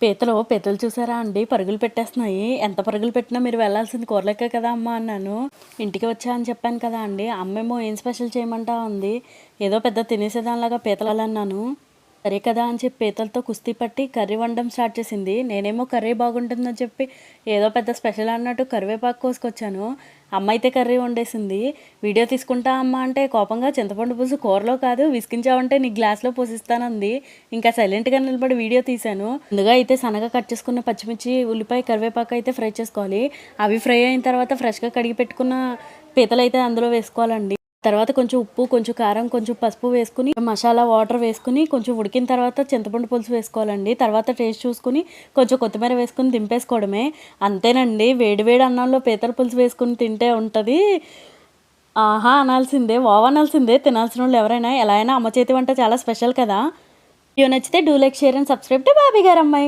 పీతలు చూసారా అండి, పరుగులు పెట్టేస్తున్నాయి. ఎంత పరుగులు పెట్టినా మీరు వెళ్ళాల్సింది కూరలెక్కే కదా అమ్మ అన్నాను. ఇంటికి వచ్చా అని చెప్పాను కదా అండి. అమ్మేమో ఏం స్పెషల్ చేయమంటా ఉంది. ఏదో పెద్ద తినేసేదానిలాగా పీతలు అన్నాను. సరే కదా అని చెప్పి పీతలతో కుస్తీ పట్టి కర్రీ వండడం స్టార్ట్ చేసింది. నేనేమో కర్రీ బాగుంటుందని చెప్పి ఏదో పెద్ద స్పెషల్ అన్నట్టు కరివేపాకు కోసుకొచ్చాను. అమ్మ అయితే కర్రీ వండేసింది. వీడియో తీసుకుంటా అమ్మ అంటే కోపంగా చింతపండు పులుసు కూరలో కాదు విసిగించావంటే నీ గ్లాస్లో పోసిస్తానంది. ఇంకా సైలెంట్గా నిలబడి వీడియో తీశాను. ముందుగా అయితే సన్నగా కట్ చేసుకున్న పచ్చిమిర్చి, ఉల్లిపాయ, కరివేపాకు అయితే ఫ్రై చేసుకోవాలి. అవి ఫ్రై అయిన తర్వాత ఫ్రెష్గా కడిగి పెట్టుకున్న పీతలు అయితే అందులో వేసుకోవాలండి. తర్వాత కొంచెం ఉప్పు, కొంచెం కారం, కొంచెం పసుపు వేసుకుని మసాలా వాటర్ వేసుకుని కొంచెం ఉడికిన తర్వాత చింతపండు పులుసు వేసుకోవాలండి. తర్వాత టేస్ట్ చూసుకుని కొంచెం కొత్తిమీర వేసుకుని దింపేసుకోవడమే. అంతేనండి. వేడి వేడి అన్నంలో పీతల పులుసు వేసుకుని తింటే ఉంటుంది. ఆహా అనాల్సిందే, వావ్ అనాల్సిందే. తినాల్సిన వాళ్ళు ఎవరైనా. ఎలా అయినా అమ్మ చేతి వంట చాలా స్పెషల్ కదా. వీడియో నచ్చితే do like, share and subscribe to Bobby గారు అమ్మాయి.